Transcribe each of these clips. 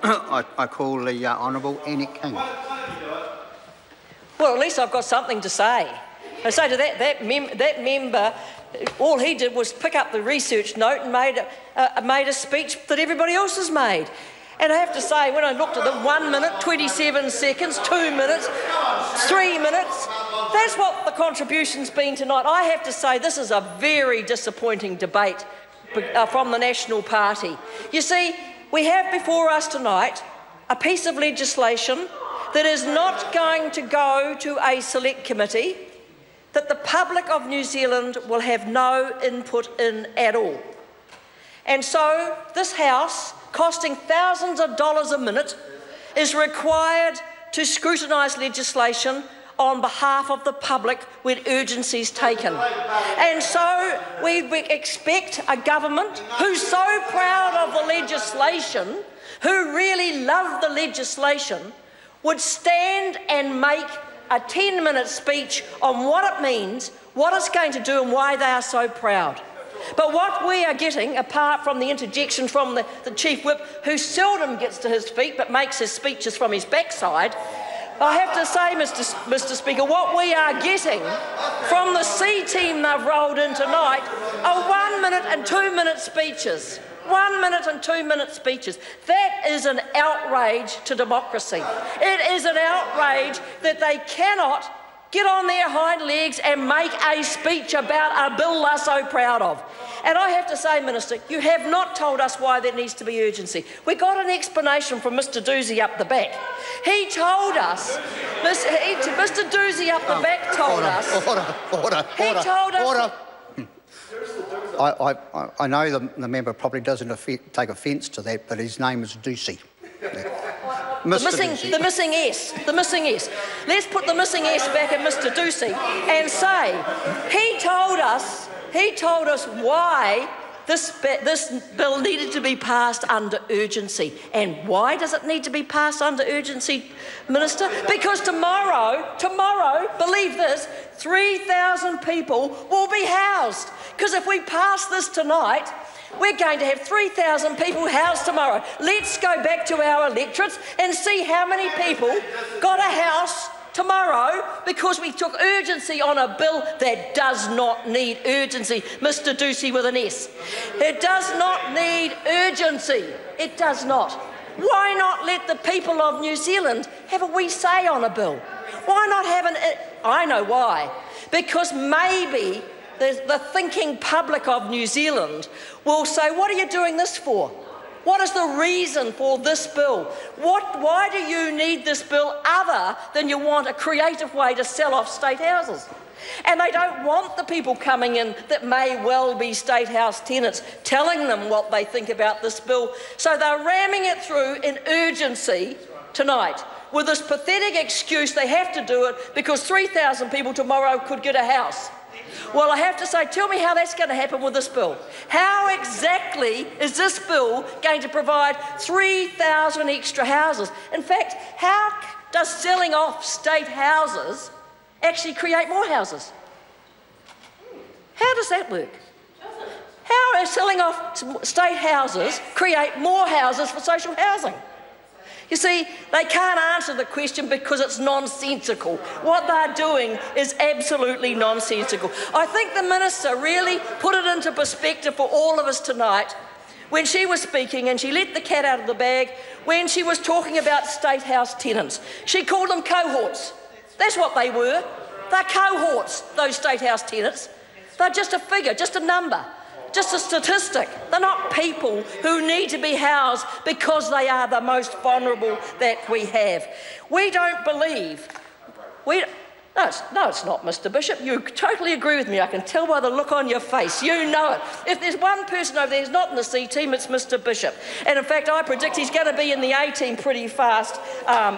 I call the Honourable Enoch King. Well, at least I've got something to say. I say to that member, all he did was pick up the research note and made a speech that everybody else has made. And I have to say, when I looked at them, 1 minute, 27 seconds, 2 minutes, 3 minutes, that's what the contribution's been tonight. I have to say this is a very disappointing debate from the National Party. You see, we have before us tonight a piece of legislation that is not going to go to a select committee, that the public of New Zealand will have no input in at all. And so this House, costing thousands of dollars a minute, is required to scrutinise legislation on behalf of the public when urgency is taken. And so we expect a government who's so proud of the legislation, who really love the legislation, would stand and make a 10-minute speech on what it means, what it's going to do and why they are so proud. But what we are getting, apart from the interjection from the Chief Whip, who seldom gets to his feet but makes his speeches from his backside, I have to say, Mr. Speaker, what we are getting from the C team they've rolled in tonight are 1 minute and 2 minute speeches. 1 minute and 2 minute speeches. That is an outrage to democracy. It is an outrage that they cannot get on their hind legs and make a speech about a bill they're so proud of. And I have to say, Minister, you have not told us why there needs to be urgency. We got an explanation from Mr Doozy up the back. He told us, Mr Doozy up the back told us... Order. I know the member probably doesn't take offence to that, but his name is Ducey. The missing S. Let's put the missing S back at Mr Ducey and say he told us why this bill needed to be passed under urgency. And why does it need to be passed under urgency, Minister? Because tomorrow, believe this, 3,000 people will be housed. Because if we pass this tonight, we're going to have 3,000 people housed tomorrow. Let's go back to our electorates and see how many people got a house tomorrow because we took urgency on a bill that does not need urgency. Mr Ducey with an S. It does not need urgency. It does not. Why not let the people of New Zealand have a wee say on a bill? Why not have an... I know why. Because maybe the thinking public of New Zealand will say, what are you doing this for? What is the reason for this bill? Why do you need this bill other than you want a creative way to sell off state houses? And they don't want the people coming in that may well be state house tenants telling them what they think about this bill. So they're ramming it through in urgency tonight with this pathetic excuse they have to do it because 3,000 people tomorrow could get a house. Well, I have to say, tell me how that's going to happen with this bill. How exactly is this bill going to provide 3,000 extra houses? In fact, how does selling off state houses actually create more houses? How does that work? How does selling off state houses create more houses for social housing? You see, they can't answer the question because it's nonsensical. What they're doing is absolutely nonsensical. I think the Minister really put it into perspective for all of us tonight when she was speaking, and she let the cat out of the bag when she was talking about state house tenants. She called them cohorts. That's what they were. They're cohorts, those state house tenants. They're just a figure, just a number. Just a statistic. They're not people who need to be housed because they are the most vulnerable that we have. We don't believe... No, it's not, Mr Bishop. You totally agree with me. I can tell by the look on your face. You know it. If there's one person over there who's not in the C team, it's Mr Bishop. And in fact, I predict he's going to be in the A team pretty fast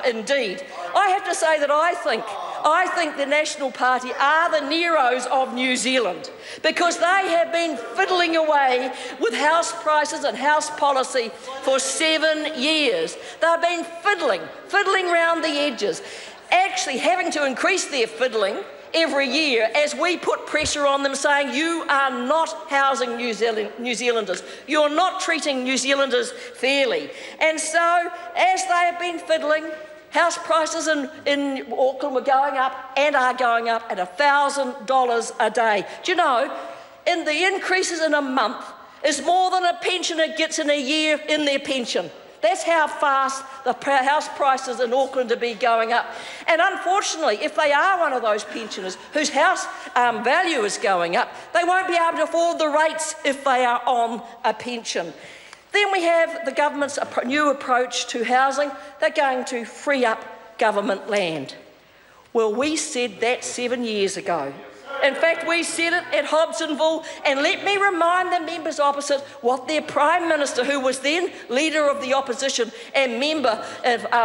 indeed. I have to say that I think the National Party are the Neros of New Zealand because they have been fiddling away with house prices and house policy for 7 years. They've been fiddling round the edges, actually having to increase their fiddling every year as we put pressure on them saying, you are not housing New Zealanders. You're not treating New Zealanders fairly. And so, as they have been fiddling, house prices in Auckland were going up and are going up at $1,000 a day. Do you know, in the increases in a month is more than a pensioner gets in a year in their pension. That's how fast the house prices in Auckland are be going up. And unfortunately, if they are one of those pensioners whose house value is going up, they won't be able to afford the rates if they are on a pension. Then we have the government's new approach to housing. They're going to free up government land. Well, we said that 7 years ago. In fact, we said it at Hobsonville, and let me remind the members opposite what their Prime Minister, who was then Leader of the Opposition and member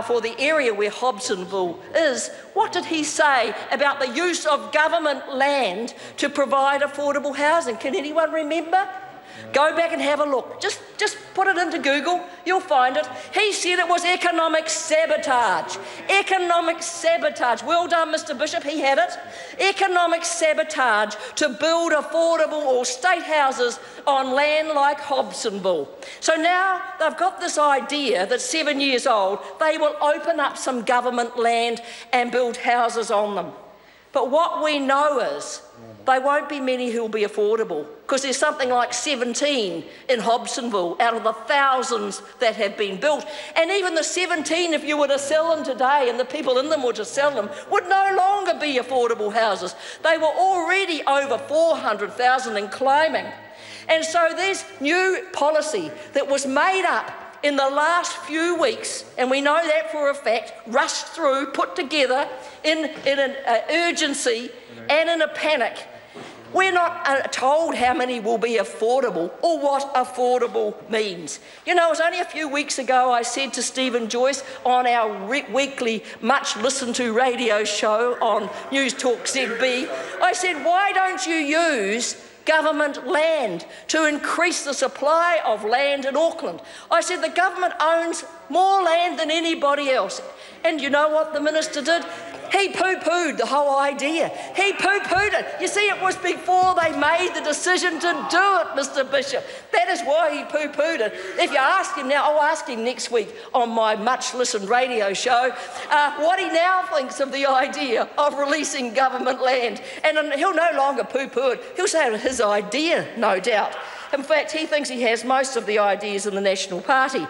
for the area where Hobsonville is, what did he say about the use of government land to provide affordable housing? Can anyone remember? Go back and have a look. Just put it into Google, you'll find it. He said it was economic sabotage. Economic sabotage. Well done, Mr Bishop, he had it. Economic sabotage to build affordable or state houses on land like Hobsonville. So now they've got this idea that's 7 years old, they will open up some government land and build houses on them. But what we know is they won't be many who will be affordable, because there's something like 17 in Hobsonville out of the thousands that have been built. And even the 17, if you were to sell them today and the people in them were to sell them, would no longer be affordable houses. They were already over 400,000 and climbing. And so there's new policy that was made up in the last few weeks, and we know that for a fact, rushed through, put together in an urgency and in a panic. We're not told how many will be affordable or what affordable means. You know, it was only a few weeks ago I said to Stephen Joyce on our weekly, much-listened-to radio show on News Talk ZB, I said, why don't you use government land to increase the supply of land in Auckland? I said the government owns more land than anybody else. And you know what the minister did? He poo-pooed the whole idea. He poo-pooed it. You see, it was before they made the decision to do it, Mr Bishop. That is why he poo-pooed it. If you ask him now, I'll ask him next week on my much-listened radio show what he now thinks of the idea of releasing government land. And he'll no longer poo-poo it. He'll say it was his idea, no doubt. In fact, he thinks he has most of the ideas in the National Party.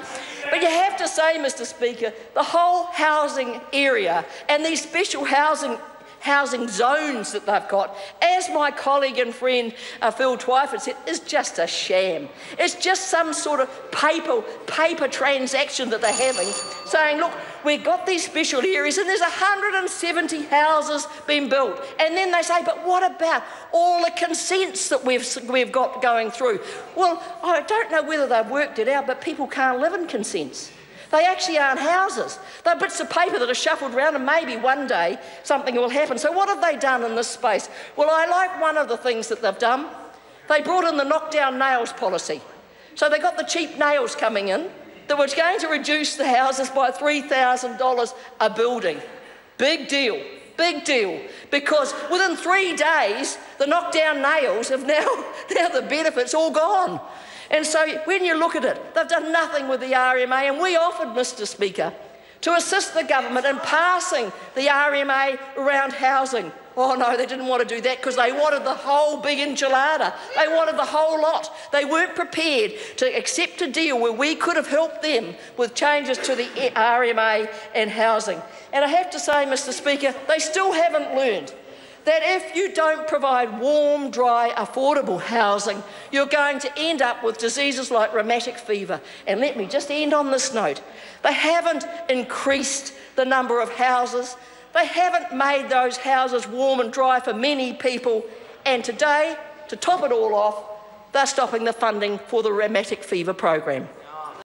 But you have to say, Mr Speaker, the whole housing area and these special housing zones that they've got, as my colleague and friend Phil Twyford said, is just a sham. It's just some sort of paper transaction that they're having, saying, look, we've got these special areas and there's 170 houses being built. And then they say, but what about all the consents that we've got going through? Well, I don't know whether they've worked it out, but people can't live in consents. They actually aren't houses. They're bits of paper that are shuffled around, and maybe one day something will happen. So what have they done in this space? Well, I like one of the things that they've done. They brought in the knock-down nails policy. So they got the cheap nails coming in that was going to reduce the houses by $3,000 a building. Big deal. Big deal, because within 3 days, the knock-down nails have now the benefits all gone. And so when you look at it, they've done nothing with the RMA, and we offered, Mr Speaker, to assist the government in passing the RMA around housing. Oh no, they didn't want to do that because they wanted the whole big enchilada. They wanted the whole lot. They weren't prepared to accept a deal where we could have helped them with changes to the RMA and housing. And I have to say, Mr Speaker, they still haven't learned that if you don't provide warm, dry, affordable housing, you're going to end up with diseases like rheumatic fever. And let me just end on this note. They haven't increased the number of houses. They haven't made those houses warm and dry for many people. And today, to top it all off, they're stopping the funding for the rheumatic fever program.